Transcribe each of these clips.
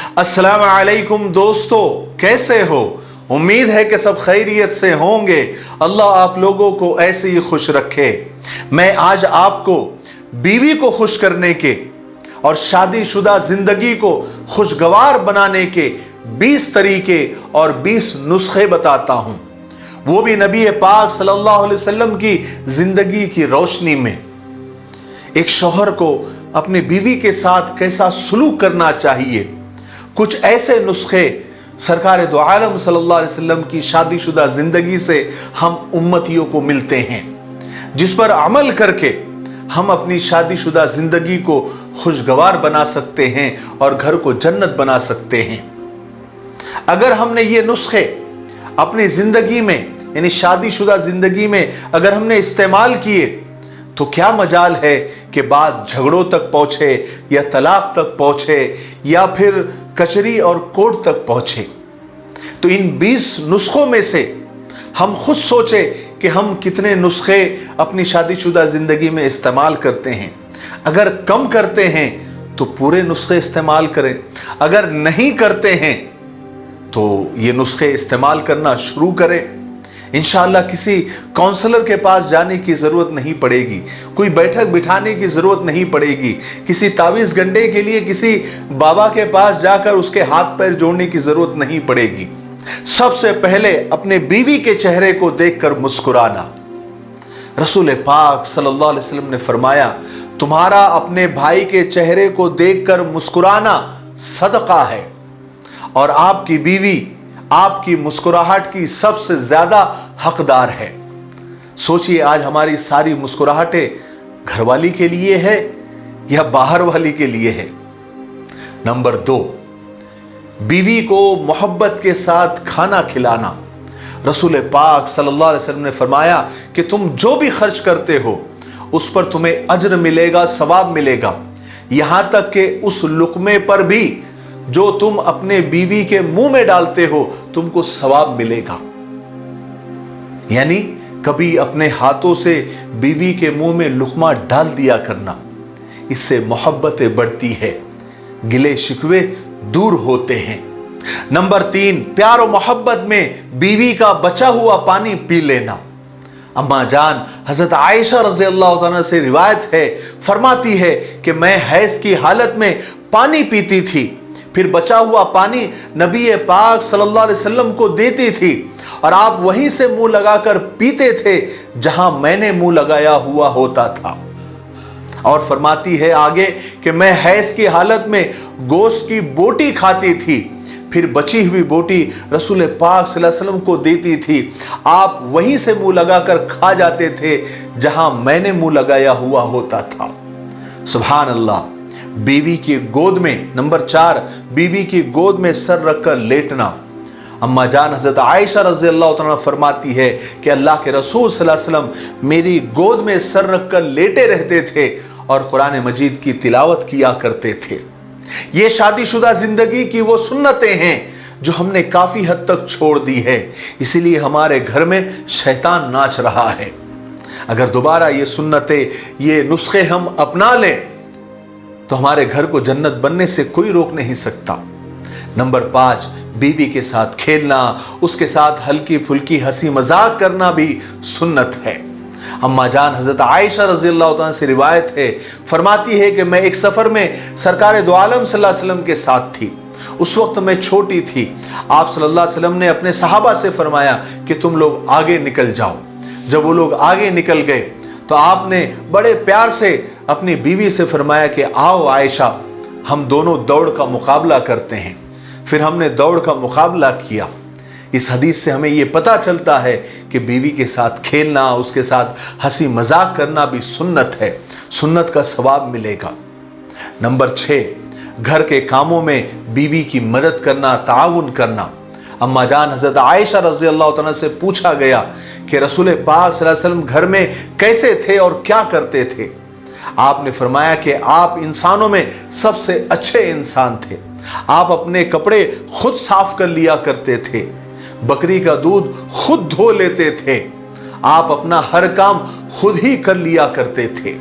अस्सलाम वालेकुम दोस्तों, कैसे हो? उम्मीद है कि सब खैरियत से होंगे। अल्लाह आप लोगों को ऐसे ही खुश रखे। मैं आज आपको बीवी को खुश करने के और शादीशुदा जिंदगी को खुशगवार बनाने के 20 तरीके और 20 नुस्खे बताता हूं, वो भी नबी पाक सल्लल्लाहु अलैहि वसल्लम की जिंदगी की रोशनी में। एक शौहर को अपनी बीवी के साथ कैसा सलूक करना चाहिए, कुछ ऐसे नुस्खे सरकार दो आलम सल्लल्लाहु अलैहि वसल्लम की शादीशुदा जिंदगी से हम उम्मतियों को मिलते हैं, जिस पर अमल करके हम अपनी शादीशुदा जिंदगी को खुशगवार बना सकते हैं और घर को जन्नत बना सकते हैं। अगर हमने ये नुस्खे अपनी जिंदगी में यानी शादीशुदा जिंदगी में अगर हमने इस्तेमाल किए तो क्या मजाल है कि बात झगड़ों तक पहुंचे या तलाक तक पहुंचे या फिर कचहरी और कोर्ट तक पहुंचे। तो इन 20 नुस्खों में से हम खुद सोचे कि हम कितने नुस्खे अपनी शादीशुदा जिंदगी में इस्तेमाल करते हैं। अगर कम करते हैं तो पूरे नुस्खे इस्तेमाल करें, अगर नहीं करते हैं तो ये नुस्खे इस्तेमाल करना शुरू करें। इंशाअल्लाह किसी काउंसलर के पास जाने की ज़रूरत नहीं पड़ेगी, कोई बैठक बिठाने की ज़रूरत नहीं पड़ेगी, किसी तावीज़ गंडे के लिए किसी बाबा के पास जाकर उसके हाथ पैर जोड़ने की ज़रूरत नहीं पड़ेगी। सबसे पहले अपने बीवी के चेहरे को देखकर मुस्कुराना। रसूल पाक सल्लल्लाहु अलैहि वसल्लम ने फरमाया, तुम्हारा अपने भाई के चेहरे को देखकर मुस्कुराना सदका है और आपकी बीवी आपकी मुस्कुराहट की सबसे ज्यादा हकदार है। सोचिए, आज हमारी सारी मुस्कुराहटें घरवाली के लिए है या बाहर वाली के लिए है। नंबर 2, बीवी को मोहब्बत के साथ खाना खिलाना। रसूल पाक सल्लल्लाहु अलैहि वसल्लम ने फरमाया कि तुम जो भी खर्च करते हो उस पर तुम्हें अज्र मिलेगा, सवाब मिलेगा, यहां तक कि उस लुक़मे पर भी जो तुम अपने बीवी के मुंह में डालते हो तुमको सवाब मिलेगा। यानी कभी अपने हाथों से बीवी के मुंह में लुकमा डाल दिया करना, इससे मोहब्बतें बढ़ती है, गिले शिकवे दूर होते हैं। नंबर 3, प्यार और मोहब्बत में बीवी का बचा हुआ पानी पी लेना। अम्मा जान हजरत आयशा रज़ी अल्लाह तआला से रिवायत है, फरमाती है कि मैं हैज़ की हालत में पानी पीती थी, फिर बचा हुआ पानी नबी पाक सल्लल्लाहु अलैहि वसल्लम को देती थी और आप वहीं से मुंह लगाकर पीते थे जहां मैंने मुंह लगाया हुआ होता था। और फरमाती है आगे कि मैं हैज़ की हालत में गोश्त की बोटी खाती थी, फिर बची हुई बोटी रसूल पाक सल्लल्लाहु अलैहि वसल्लम को देती थी, आप वहीं से मुंह लगाकर खा जाते थे जहां मैंने मुंह लगाया हुआ होता था। सुभान अल्लाह। बीवी की गोद में, नंबर 4, बीवी की गोद में सर रखकर लेटना। अम्मा जान हजरत आयशा रज़ी अल्लाह तआला फरमाती है कि अल्लाह के रसूल सल्लल्लाहु अलैहि वसल्लम मेरी गोद में सर रखकर लेटे रहते थे और कुरान मजीद की तिलावत किया करते थे। ये शादीशुदा जिंदगी की वो सुन्नतें हैं जो हमने काफी हद तक छोड़ दी है, इसीलिए हमारे घर में शैतान नाच रहा है। अगर दोबारा ये सुन्नतें, ये नुस्खे हम अपना लें तो हमारे घर को जन्नत बनने से कोई रोक नहीं सकता। नंबर 5, बीवी के साथ खेलना, उसके साथ हल्की फुल्की हंसी मजाक करना भी सुन्नत है। अम्मा जान हजरत आयशा रज़ी अल्लाह तआला से रिवायत है, फरमाती है कि मैं एक सफ़र में सरकार दो आलम सल्लल्लाहु अलैहि वसल्लम के साथ थी। उस वक्त मैं छोटी थी। आप सल्लल्लाहु अलैहि वसल्लम ने अपने सहाबा से फरमाया कि तुम लोग आगे निकल जाओ। जब वो लोग आगे निकल गए तो आपने बड़े प्यार से अपनी बीवी से फरमाया कि आओ आयशा, हम दोनों दौड़ का मुकाबला करते हैं। फिर हमने दौड़ का मुकाबला किया। इस हदीस से हमें यह पता चलता है कि बीवी के साथ खेलना, उसके साथ हंसी मजाक करना भी सुन्नत है, सुन्नत का सवाब मिलेगा। नंबर 6, घर के कामों में बीवी की मदद करना, ताउन करना। अम्मा जान हजरत आयशा रज़ी अल्लाह तआला से पूछा गया कि रसूल पाक सल्लल्लाहु अलैहि वसल्लम घर में कैसे थे और क्या करते थे। आपने फरमाया कि आप इंसानों में सबसे अच्छे इंसान थे। आप अपने कपड़े खुद साफ कर लिया करते थे, बकरी का दूध खुद धो लेते थे, आप अपना हर काम खुद ही कर लिया करते थे।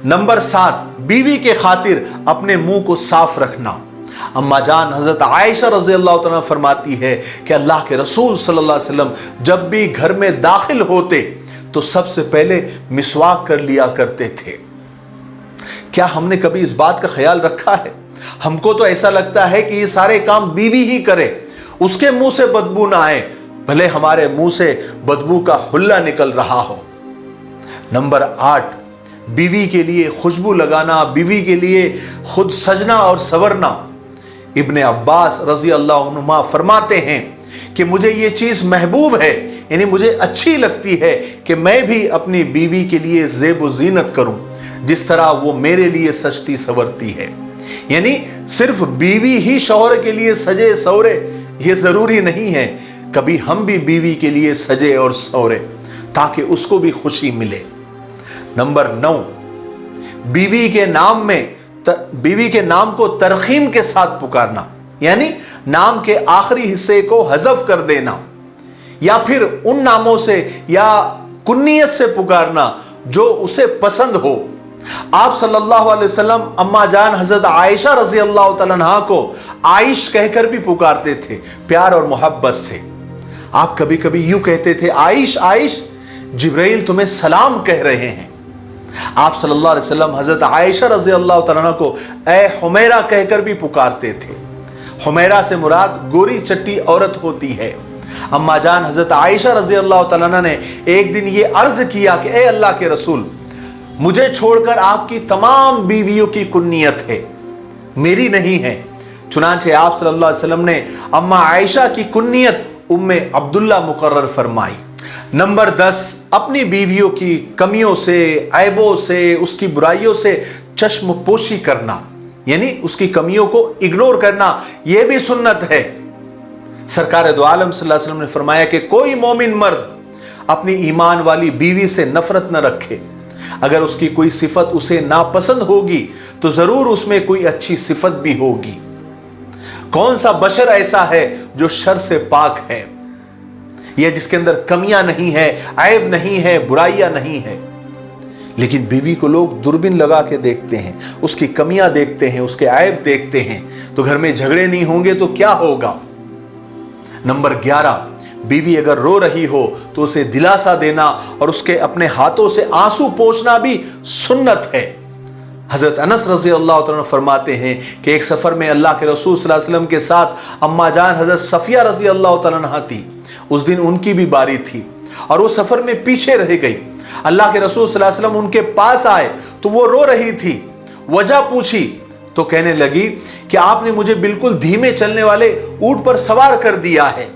नंबर 7, बीवी के खातिर अपने मुंह को साफ रखना। अम्मा जान हज़रत आयशा रज़ी अल्लाह तआला फरमाती है कि अल्लाह के रसूल सल्लल्लाहु अलैहि वसल्लम जब भी घर में दाखिल होते तो सबसे पहले मिसवाक कर लिया करते थे। क्या हमने कभी इस बात का ख्याल रखा है? हमको तो ऐसा लगता है कि ये सारे काम बीवी ही करे, उसके मुंह से बदबू ना आए, भले हमारे मुंह से बदबू का हुल्ला निकल रहा हो। नंबर 8, बीवी के लिए खुशबू लगाना, बीवी के लिए खुद सजना और संवरना। इब्ने अब्बास रजी अल्लाह अन्हुमा फरमाते हैं कि मुझे ये चीज़ महबूब है, यानी मुझे अच्छी लगती है कि मैं भी अपनी बीवी के लिए ज़ेब ज़ीनत करूं जिस तरह वो मेरे लिए सजती संवरती है। यानी सिर्फ बीवी ही शौहर के लिए सजे सवरे ये ज़रूरी नहीं है, कभी हम भी बीवी के लिए सजे और सवरे ताकि उसको भी खुशी मिले। नंबर 9, बीवी के नाम को तरखीम के साथ पुकारना, यानी नाम के आखिरी हिस्से को हज़फ कर देना या फिर उन नामों से या कुन्नियत से पुकारना जो उसे पसंद हो। आप सल्लल्लाहु अलैहि वसल्लम अम्मा जान हज़रत आयशा रज़ी अल्लाह तआला अन्हा को आइश कहकर भी पुकारते थे, प्यार और मोहब्बत से। आप कभी कभी यूं कहते थे, आइश आइश, जिब्राइल तुम्हें सलाम कह रहे हैं। आप सल्लल्लाहु अलैहि वसल्लम हज़रत आयशा रज़ी अल्लाह तआला अन्हा को ए हुमैरा कहकर भी पुकारते थे। हुमैरा से मुराद गोरी चट्टी औरत होती है। अम्मा जान हज़रत आयशा रज़ी अल्लाह तआला अन्हा ने एक दिन ये अर्ज किया कि ए अल्लाह के रसूल, मुझे छोड़कर आपकी तमाम बीवियों की कुन्नियत है, मेरी नहीं है। चुनांचे आप सल्लल्लाहु अलैहि वसल्लम ने अम्मा आयशा की कुन्नियत उम्मे अब्दुल्ला मुकर्रर फरमाई। नंबर 10, अपनी बीवियों की कमियों से, ऐबों से, उसकी बुराइयों से चश्म पोशी करना, यानी उसकी कमियों को इग्नोर करना, यह भी सुन्नत है। सरकार दो आलम सल्लल्लाहु अलैहि वसल्लम ने फरमाया कि कोई मोमिन मर्द अपनी ईमान वाली बीवी से नफरत न रखे। अगर उसकी कोई सिफत उसे नापसंद होगी तो जरूर उसमें कोई अच्छी सिफत भी होगी। कौन सा बशर ऐसा है जो शर से पाक है या जिसके अंदर कमियां नहीं है, ऐब नहीं है, बुराइयां नहीं है? लेकिन बीवी को लोग दूरबीन लगा के देखते हैं, उसकी कमियां देखते हैं, उसके ऐब देखते हैं। तो घर में झगड़े नहीं होंगे तो क्या होगा? नंबर 11, बीवी अगर रो रही हो तो उसे दिलासा देना और उसके अपने हाथों से आंसू पोंछना भी सुन्नत है। हजरत अनस रजी अल्लाह तआला फरमाते हैं कि एक सफर में अल्लाह के रसूल सल्लल्लाहु अलैहि वसल्लम के साथ अम्मा जान हजरत सफिया रजी अल्लाह तआला अन्हा थी। उस दिन उनकी भी बारी थी और वो सफर में पीछे रह गई। अल्लाह के रसूल सल्लल्लाहु अलैहि वसल्लम उनके पास आए तो वो रो रही थी। वजह पूछी तो कहने लगी कि आपने मुझे बिल्कुल धीमे चलने वाले ऊंट पर सवार कर दिया है,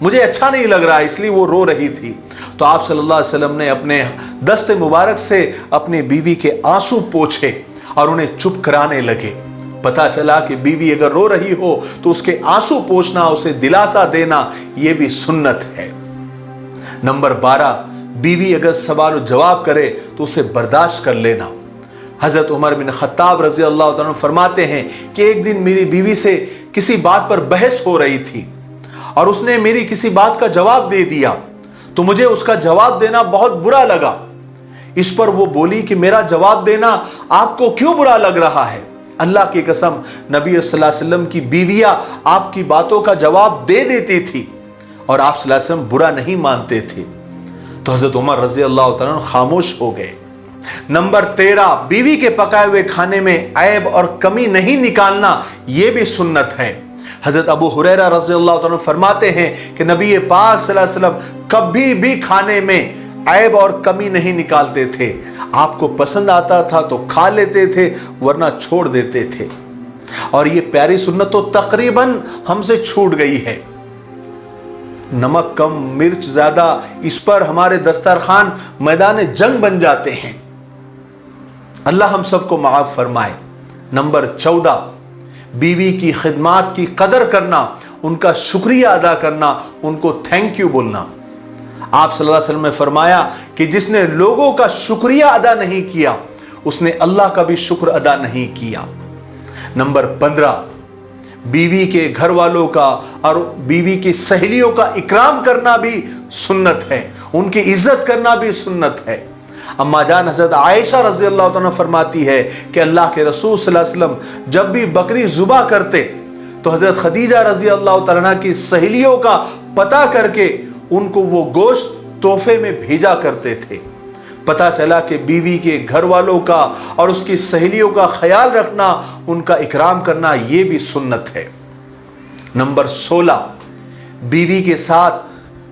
मुझे अच्छा नहीं लग रहा, इसलिए वो रो रही थी। तो आप सल्लल्लाहु अलैहि वसल्लम ने अपने दस्ते मुबारक से अपनी बीवी के आंसू पोंछे और उन्हें चुप कराने लगे। पता चला कि बीवी अगर रो रही हो तो उसके आंसू पोंछना, उसे दिलासा देना, यह भी सुन्नत है। नंबर 12, बीवी अगर सवाल जवाब करे तो उसे बर्दाश्त कर लेना। हजरत उमर बिन खत्ताब रजी अल्लाह तआला फरमाते हैं कि एक दिन मेरी बीवी से किसी बात पर बहस हो रही थी और उसने मेरी किसी बात का जवाब दे दिया तो मुझे उसका जवाब देना बहुत बुरा लगा। इस पर वो बोली कि मेरा जवाब देना आपको क्यों बुरा लग रहा है? अल्लाह की कसम, नबी सल्लल्लाहु अलैहि वसल्लम की बीवियां आपकी बातों का जवाब दे देती थी और आप सल्लल्लाहु अलैहि वसल्लम बुरा नहीं मानते थे। तो हजरत उमर रजी अल्लाह तआला खामोश हो गए। नंबर 13, बीवी के पकाए हुए खाने में ऐब और कमी नहीं निकालना, यह भी सुन्नत है। हजरत अबू हुरैरा रज़ी अल्लाह तआला फरमाते हैं कि नबी पाक सल्लल्लाहु अलैहि वसल्लम कभी भी खाने में ऐब और कमी नहीं निकालते थे। आपको पसंद आता था तो खा लेते थे, वरना छोड़ देते थे। और ये प्यारी सुन्नत तो तकरीबन हमसे छूट गई है। नमक कम, मिर्च ज्यादा, इस पर हमारे दस्तरखान मैदान जंग बन जाते हैं। अल्लाह हम सबको माफ फरमाए। नंबर 14, बीवी की खिदमात की कदर करना, उनका शुक्रिया अदा करना, उनको थैंक यू बोलना। आप सल्लल्लाहु अलैहि वसल्लम ने फरमाया कि जिसने लोगों का शुक्रिया अदा नहीं किया उसने अल्लाह का भी शुक्र अदा नहीं किया। नंबर 15, बीवी के घर वालों का और बीवी की सहेलियों का इकराम करना भी सुन्नत है, उनकी इज्जत करना भी सुन्नत है। अम्मा जान हज़रत आयशा रज़ी अल्लाह तआला फरमाती है कि अल्लाह के रसूल सल्लल्लाहु अलैहि वसल्लम जब भी बकरी ज़ुबा करते तो हज़रत खदीजा रज़ी अल्लाह तआला की सहेलियों का पता करके उनको वो गोश्त तोहफे में भेजा करते थे। पता चला कि बीवी के घर वालों का और उसकी सहेलियों का ख्याल रखना, उनका इकराम करना, ये भी सुन्नत है। नंबर 16, बीवी के साथ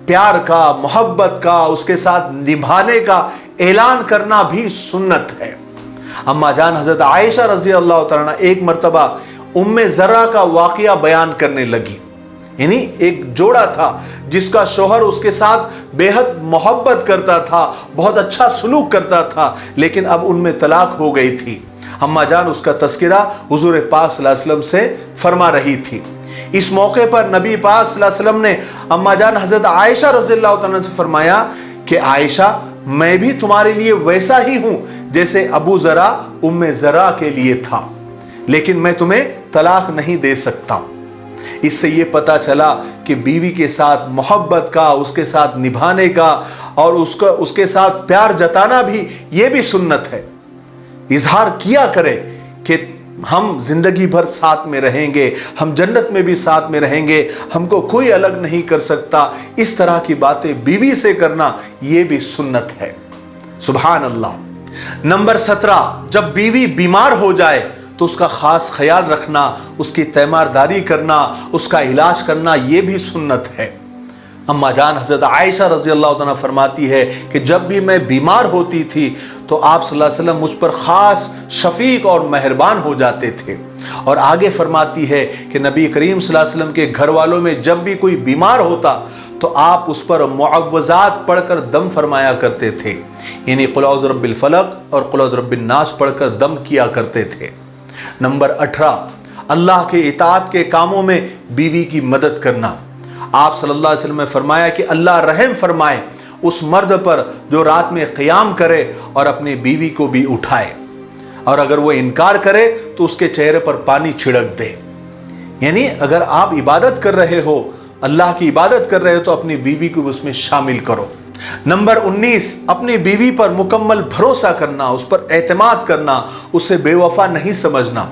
प्यार का, मोहब्बत का, उसके साथ निभाने का ऐलान करना भी सुन्नत है। अम्मा जान हज़रत आयशा रज़ी अल्लाह तआला एक मरतबा उम्मे ज़रा का वाक़या बयान करने लगी। यानी एक जोड़ा था जिसका शौहर उसके साथ बेहद मोहब्बत करता था, बहुत अच्छा सलूक करता था, लेकिन अब उनमें तलाक हो गई थी। अम्मा जान उसका तज़किरा हुज़ूर पाक सल्लल्लाहु अलैहि वसल्लम से फरमा रही थी। इस मौके पर नबी पाक सल्लल्लाहु अलैहि वसल्लम ने अम्मा जान हज़रत आयशा रज़ियल्लाहु तआला से फरमाया कि आयशा, मैं भी तुम्हारे लिए वैसा ही हूँ जैसे अबू ज़रा उम्मे ज़रा के लिए था, लेकिन मैं तुम्हें तलाक नहीं दे सकता। इससे ये पता चला कि बीवी के साथ मोहब्बत का, उसके साथ निभाने का और उसके साथ प्यार जताना भी, ये भी सुन्नत है। इजहार किया करे कि हम जिंदगी भर साथ में रहेंगे, हम जन्नत में भी साथ में रहेंगे, हमको कोई अलग नहीं कर सकता। इस तरह की बातें बीवी से करना, ये भी सुन्नत है। सुभान अल्लाह। नंबर 17, जब बीवी बीमार हो जाए तो उसका ख़ास ख्याल रखना, उसकी तीमारदारी करना, उसका इलाज करना, ये भी सुन्नत है। अम्मा जान हज़रत आयशा रज़ी अल्लाह तआला फरमाती है कि जब भी मैं बीमार होती थी तो आप सल्लल्लाहु अलैहि वसल्लम मुझ पर ख़ास शफ़ीक और मेहरबान हो जाते थे। और आगे फरमाती है कि नबी करीम सल्लल्लाहु अलैहि वसल्लम के घर वालों में जब भी कोई बीमार होता तो आप उस पर मुअव्वज़ात पढ़कर दम फरमाया करते थे, यानी क़ुल औज़ु बिरब्बिल फलक और क़ुल औज़ु बिरब्बिन नास पढ़कर दम किया करते थे। नंबर 18, अल्लाह के इताअत के कामों में बीवी की मदद करना। आप सल्लल्लाहु अलैहि वसल्लम ने फरमाया कि अल्लाह रहम फरमाए उस मर्द पर जो रात में क़याम करे और अपनी बीवी को भी उठाए, और अगर वो इनकार करे तो उसके चेहरे पर पानी छिड़क दे। यानी अगर आप इबादत कर रहे हो, अल्लाह की इबादत कर रहे हो, तो अपनी बीवी को उसमें शामिल करो। नंबर 19, अपनी बीवी पर मुकम्मल भरोसा करना, उस पर एतमाद करना, उसे बेवफा नहीं समझना।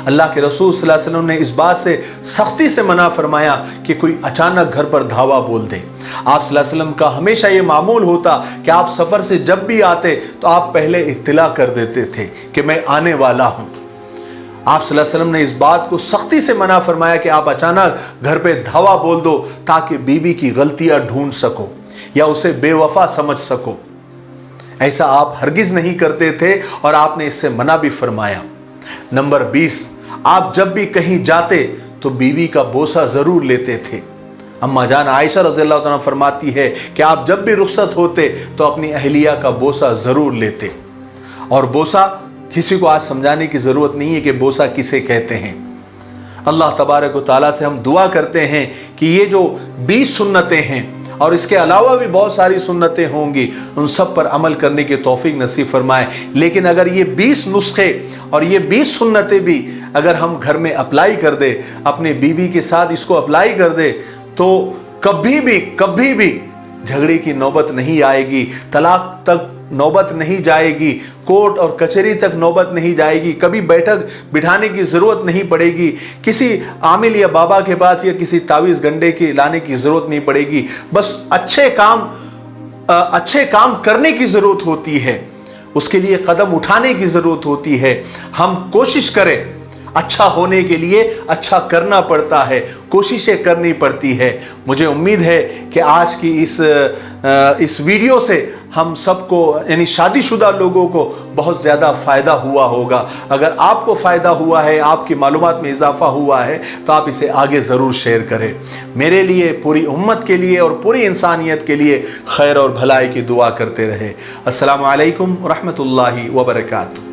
अल्लाह के रसूल सल्लल्लाहु अलैहि वसल्लम ने इस बात से सख्ती से मना फरमाया कि कोई अचानक घर पर धावा बोल दे। आप सल्लल्लाहु अलैहि वसल्लम का हमेशा ये मामूल होता कि आप सफ़र से जब भी आते तो आप पहले इत्तिला कर देते थे कि मैं आने वाला हूँ। आप सल्लल्लाहु अलैहि वसल्लम ने इस बात को सख्ती से मना फरमाया कि आप अचानक घर पे धावा बोल दो ताकि बीवी की गलतियाँ ढूंढ सको या उसे बेवफा समझ सको। ऐसा आप हरगिज़ नहीं करते थे और आपने इससे मना भी फरमाया। नंबर 20, आप जब भी कहीं जाते तो बीवी का बोसा ज़रूर लेते थे। अम्मा जान आयशा रज़ियल्लाहु तआला फरमाती है कि आप जब भी रुखसत होते तो अपनी अहलिया का बोसा ज़रूर लेते। और बोसा किसी को आज समझाने की ज़रूरत नहीं है कि बोसा किसे कहते हैं। अल्लाह तबारक व तआला से हम दुआ करते हैं कि ये जो 20 सुन्नतें हैं और इसके अलावा भी बहुत सारी सुन्नतें होंगी, उन सब पर अमल करने की तौफीक नसीब फरमाए। लेकिन अगर ये 20 नुस्खे और ये 20 सुन्नतें भी अगर हम घर में अप्लाई कर दे, अपने बीवी के साथ इसको अप्लाई कर दे, तो कभी भी झगड़े की नौबत नहीं आएगी, तलाक तक नौबत नहीं जाएगी, कोर्ट और कचहरी तक नौबत नहीं जाएगी, कभी बैठक बिठाने की ज़रूरत नहीं पड़ेगी, किसी आमिल या बाबा के पास या किसी तावीज़ गंडे के लाने की ज़रूरत नहीं पड़ेगी। बस अच्छे काम करने की ज़रूरत होती है, उसके लिए कदम उठाने की ज़रूरत होती है। हम कोशिश करें, अच्छा होने के लिए अच्छा करना पड़ता है, कोशिशें करनी पड़ती है। मुझे उम्मीद है कि आज की इस वीडियो से हम सबको यानी शादीशुदा लोगों को बहुत ज़्यादा फ़ायदा हुआ होगा। अगर आपको फ़ायदा हुआ है, आपकी मालूमात में इजाफ़ा हुआ है, तो आप इसे आगे ज़रूर शेयर करें। मेरे लिए, पूरी उम्मत के लिए और पूरी इंसानियत के लिए खैर और भलाई की दुआ करते रहे। अस्सलामु अलैकुम रहमतुल्लाहि व बरकातुहू।